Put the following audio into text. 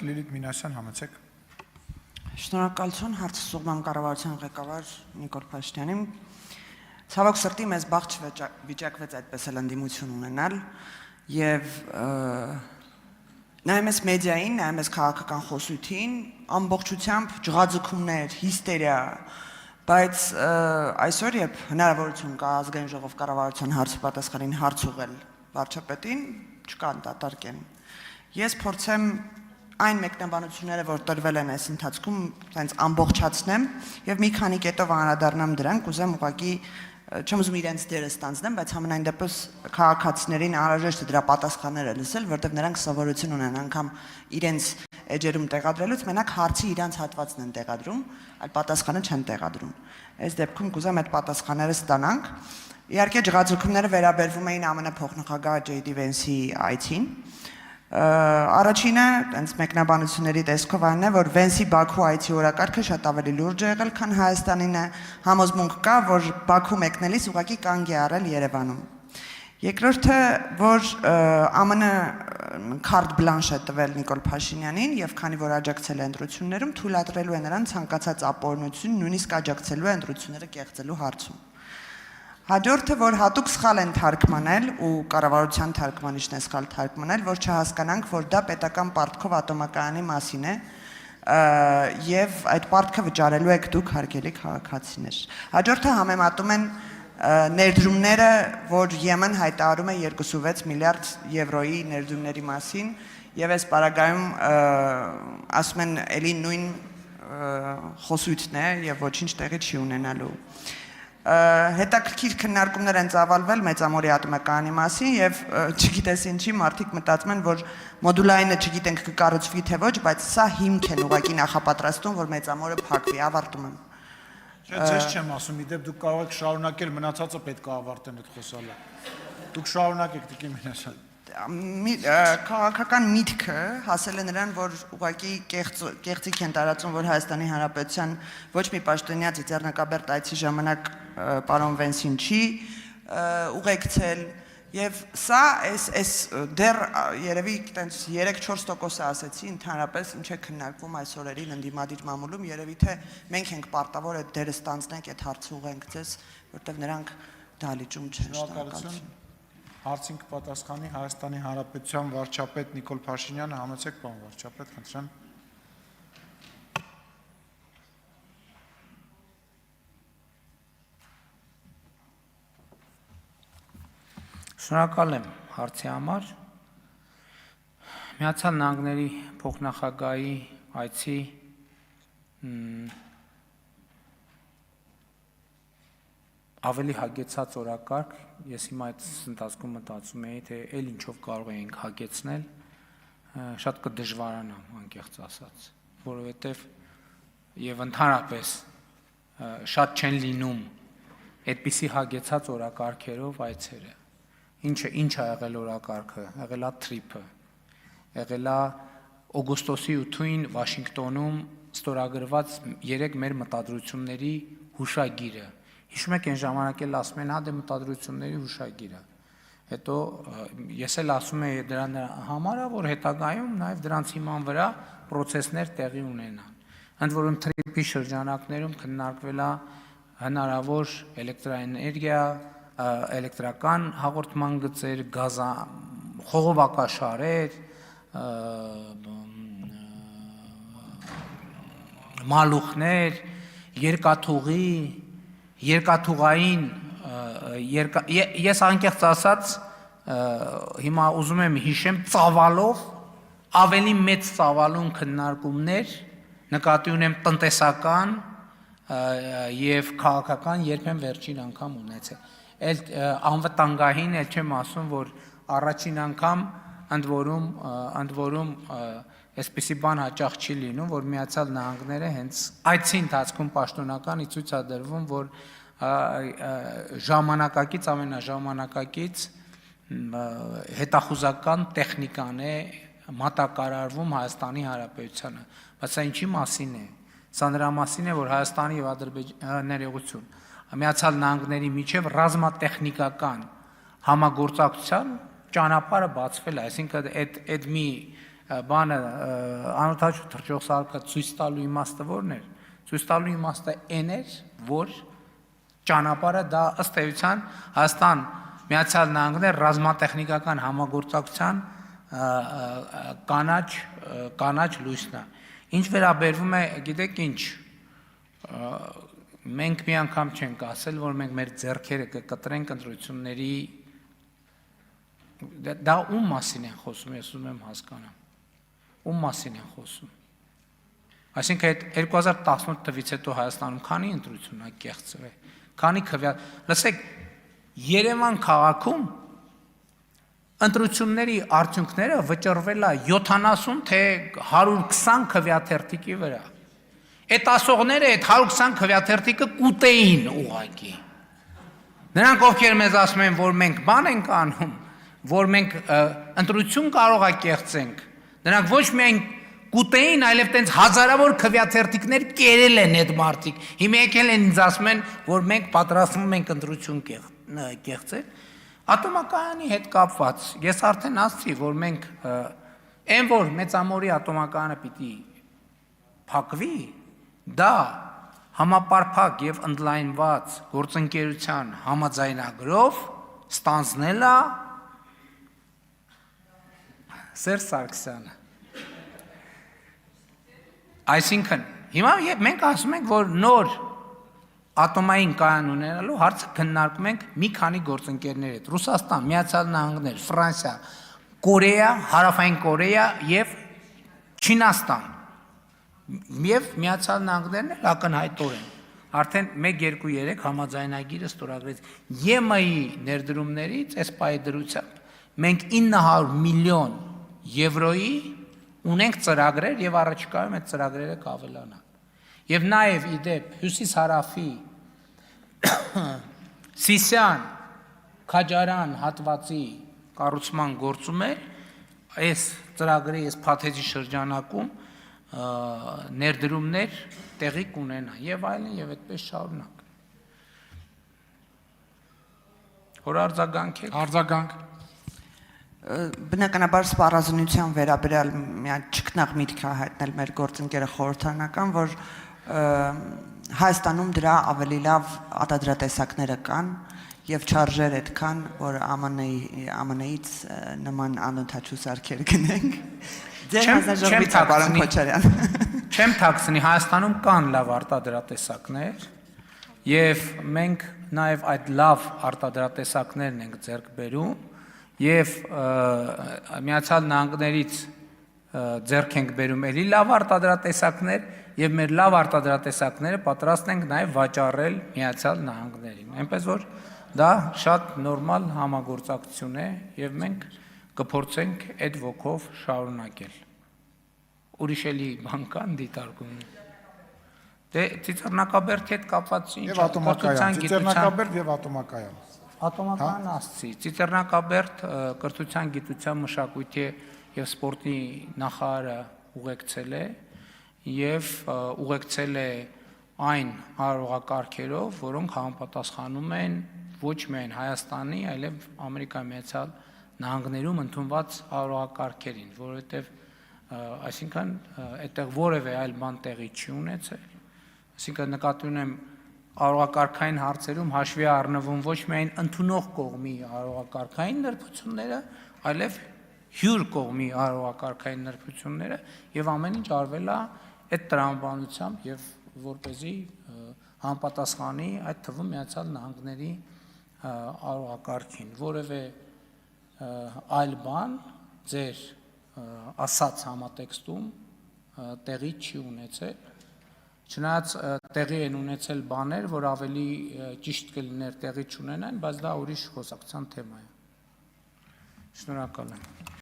Լիլիթ Մինասյան, համեցեք։ Շնորհակալություն, հարցը ուղղում եմ կառավարության ղեկավար Նիկոլ Փաշինյանին։ Ցավոք սրտի մեզ բախտ չվիճակվեց այդպես էլ ընդդիմություն ունենալ եւ նայում ես մեդիային, նայում ես քաղաքական խոսույթին, ամբողջությամբ ջղաձգումներ, հիստերիա, բայց այսօր երբ հնարավորություն կա ազգային ժողով կառավարության հարցի պատասխանին հարց ուղղել վարչապետին, չկան դատարկեն։ Ես փորձեմ այն մեկնաբանությունները, որ տրվել են այս ընթացքում, այնց ամբողջացնեմ եւ մի քանի կետով անդրադառնամ դրան, կուզեմ ուղղակի չեմ ուզում իրենց դերը ստանձնեմ, բայց համենայն դեպս քաղաքացիներին անհրաժեշտ է դրա պատասխանները լսել, որտեղ նրանք սովորություն ունեն անգամ իրենց էջերում տեղադրելուց, մենակ հարցի իրանց հատվածն են տեղադրում, այլ պատասխանը չեն տեղադրում։ Այս դեպքում կուզեմ այդ պատասխանները ստանանք։ Իհարկե ջղաձգումները վերաբերվում էին ԱՄՆ փոխնախագահ J.D. Vance-ի այցին։ Առաջինը, այնց մեկնաբանությունների տեսքով այն է, որ Վենսի Բաքու այցի օրակարգը շատ ավելի լուրջ է եղել, քան Հայաստանինը, համոզմունք կա, որ Բաքու մեկնելիս ուղղակի կանգ է առել Երևանում։ Երկրորդը, որ ԱՄՆ քարտ բլանշ է տվել Նիկոլ Փաշինյանին եւ քանի որ աջակցել է ընտրություններում, թույլատրելու է նրան ցանկացած ապօրինություն, նույնիսկ աջակցելու է ընտրությունները կեղծելու հարցում։ Հաջորդը, որ հատուկ սխալ են թարգմանել ու կառավարության թարգմանիչն է սխալ թարգմանել, որ չհասկանանք, որ դա պետական պարտքով ատոմակայանի մասին է եւ այդ պարտքը վճարելու եք դուք հարգելի քաղաքացիներ։ Հաջորդը համեմատում են ներդրումները, որ Եմեն հայտարարում է 26 միլիարդ եվրոյի ներդրումների մասին եւ այս պարագայում ասում են էլի նույն խոսույթն է եւ ոչինչ տեղի չի ունենալու։ Հետաքրքիր քննարկումներ են ծավալվել մեծամորի ատոմակայանի մասին եւ չգիտես ինչի մարդիկ մտածում են, որ մոդուլայինը չգիտենք կկառուցվի թե ոչ, բայց սա հիմք են ուղղակի նախապատրաստում, որ մեծամորը փակվի, ավարտում եմ։ Չէ, ձեզ չեմ ասում, իդեպ դուք կարող եք շարունակել, մնացածը պետք է ավարտեն այդ խոսալը։ Դուք շարունակեք Տիկին Մինասյան։ Քաղաքական միտքը հասել է նրան, որ ուղղակի կեղծիք են տարածում, որ Հայաստանի Հանրապետության ոչ մի պաշտոնյա ձեռնարկաբերդ այցի ժամանակ պարոն Վենսին չի ուղեկցել եւ սա այս դեռ երևի տենց 3-4% ասեցի ընդհանրապես ինչ է քննարկվում այս օրերին ընդդիմադիր մամուլում, երևի թե մենք ենք պարտավոր այդ դերը ստանձնենք, այդ հարցը ուղենք ձեզ, որտեղ նրանք դալիճում չեն։ Շնորհակալություն։ Հարցին կպատասխանի Հայաստանի Հանրապետության վարչապետ Նիկոլ Փաշինյանը, համեցեք պարոն վարչապետ, խնդրեմ։ Շնորհակալ եմ հարցի համար։ Միացյալ Նահանգների փոխնախագահի այցի ավելի հագեցած օրակարգ, ես հիմա այդ ընթացքում մտածում էի, թե էլ ինչով կարող էինք հագեցնել, շատ կդժվարանամ, անկեղծ ասած, որովհետև եւ ընդհանրապես շատ չեն լինում այդպիսի հագեցած օրակարգերով այցերը։ Ինչ է եղել օրակարգը, եղել է թրիփը, եղել է օգոստոսի 8-ին Վաշինգտոնում ստորագրված 3 մեր մտադրությունների հուշագիրը։ Հիշում եք այն ժամանակ էլ ասում են, հա դե մտադրությունների հուշագիրը։ Հետո ես էլ ասում եմ դրա համար, որ հետագայում նաև դրանց հիման վրա process-ներ տեղի ունենան։ Ընդ որում թրիփի շրջանակներում քննարկվել է հնարավոր էլեկտրաէներգիա, էլեկտրական հաղորդման գծեր, խողովակաշարեր, մալուխներ, երկաթուղային, ես անկեղծ ասած հիմա ուզում եմ հիշեմ ծավալով, ավելի մեծ ծավալուն քննարկումներ, նկատի ունեմ տնտեսական եւ քաղաքական երբեմն վերջին անգամ ունեցել։ Էլ անվտանգային էլ չեմ ասում, որ առաջին անգամ ընդ որում այսպիսի բան հաճախ չի լինում, որ Միացյալ Նահանգները հենց այցի ընթացքում պաշտոնական ցույց է դրվում, որ ժամանակակից ամենաժամանակակից հետախուզական տեխնիկան է մատակարարվում Հայաստանի Հանրապետությանը, բայց սա ինչի մասին է։ Սա նրա մասին է, որ Հայաստանի եւ Ադրբեջանի Միացյալ Նահանգների միջև ռազմատեխնիկական համագործակցության ճանապարհը բացվել է, այսինքն այդ մի բանը անօթաչու թռչող սարքը ցույց տալու իմաստը ո՞րն էր։ Ցույց տալու իմաստը այն էր, որ ճանապարհը դա ըստ էության Հայաստան Միացյալ Նահանգներ ռազմատեխնիկական համագործակցության կանաչ լույսն է։ Ինչ վերաբերվում է, գիտեք ինչ, մենք մի անգամ չենք ասել, որ մենք մեր ձեռքերը կկտրենք ընտրությունների, դա ում մասին են խոսում, ես ուզում եմ հասկանամ, ում մասին են խոսում։ Այսինքն այդ 2018 թվից հետո Հայաստանում քանի ընտրություն ա կեղծվել, քանի լսեք, Երևան քաղաքում ընտրությունների արդյունքները վճռվել է 70 թե 120 քվեաթերթիկի վրա։ Այդ ասողները այդ 120 քվեաթերթիկը կուտեին ուղղակի։ Նրանք ովքեր մեզ ասում են, որ մենք բան ենք անում, որ մենք ընտրություն կարող է կեղծենք, նրանք ոչ միայն կուտեին, այլև տենց հազարավոր քվեաթերթիկներ կերել են այդ մարդիկ։ Հիմա եկել են ինձ ասում են, որ մենք պատրաստվում ենք ընտրություն կեղծել։ Ատոմակայանի հետ կապված, ես արդեն ասացի, որ մենք այն որ մեծամորի ատոմակայանը պիտի փակվի, դա համապարփակ եւ ընդլայնված գործընկերության համաձայնագրով ստանձնել է Սերժ Սարգսյանը։ Այսինքն, հիմա մենք ասում ենք, որ նոր ատոմային կայան ունենալու հարցը քննարկում ենք մի քանի գործընկերների հետ՝ Ռուսաստան, Միացյալ Նահանգներ, Ֆրանսիա, Կորեա, Հարավային Կորեա եւ Չինաստան։ Եվ Միացյալ Նահանգներն էլ ակնհայտորեն արդեն 1-2-3 համաձայնագիրը ստորագրեց ԵՄ-ի ներդրումներից այս պահի դրությամբ մենք 900 միլիոն եվրոյի ունենք ծրագրեր եւ առաջիկայում այդ ծրագրերը կավելանան։ Եվ նաեւ իդեպ Հյուսիս-Հարավի Սիսիան Քաջարան հատվածի կառուցման գործում էլ այս ծրագրի այս փաթեթի շրջանակում ներդրումներ տեղի կունենան եւ այլն եւ այդպես շարունակ։ Որ արձագանք Բնականաբար սպառազինության վերաբերյալ մի ճկնաղ միտք է հայտնել մեր գործընկերը խորհրդանական, որ Հայաստանում դրա ավելի լավ արտադրատեսակները կան եւ չարժեր այդքան, որ ԱՄՆ-ից նման անօթաչու սարքեր գնենք։ Ձեր հանձնաժողովից պարոն Քոչարյան։ Չեմ թաքցնի, Հայաստանում կան լավ արտադրատեսակներ եւ մենք նաեւ այդ լավ արտադրատեսակներն ենք ձեռք բերում եւ Միացյալ Նահանգներից ձեռք ենք բերում էլի լավ արտադրատեսակներ եւ մեր լավ արտադրատեսակները պատրաստ ենք նաեւ վաճառել Միացյալ Նահանգներին։ Այնպես որ դա շատ նորմալ համագործակցություն է եւ մենք կփորձենք այդ ոգով շարունակել։ Ուրիշ էլի բան կան դիտարկում։ Դե ծիծեռնակաբերդի հետ կապված ինչ եւ ատոմակայան, ծիծեռնակաբերդ եւ ատոմակայան։ Ատոմական ասցի, Ծիծեռնակաբերդ կրթության, գիտության, մշակույթի եւ սպորտի նախարարը ուղեկցել է եւ ուղեկցել է այն արարողակարգերով, որոնք համապատասխանում են ոչ միայն Հայաստանի, այլև Ամերիկայի Միացյալ Նահանգներում ընդունված արարողակարգերին, որովհետեւ այսինքն այդտեղ որևէ այլ բան տեղի չի ունեցել։ Այսինքն նկատի ունեմ արարողակարգային հարցերում հաշվի առնվում ոչ միայն ընդունող կողմի արարողակարգային նրբությունները, այլև հյուր կողմի արարողակարգային նրբությունները եւ ամեն ինչ արվել է այդ տրամաբանությամբ եւ որպեսզի համապատասխանի այդ թվում Միացյալ Նահանգների արարողակարգին, որևէ այլ բան ձեր ասած համատեքստում տեղի չի ունեցել։ Չնայած տեղի են ունեցել բաներ, որ ավելի ճիշտ կլիներ տեղի չունենան, բայց դա ուրիշ խոսակցության թեմա է։ Շնորհակալ եմ։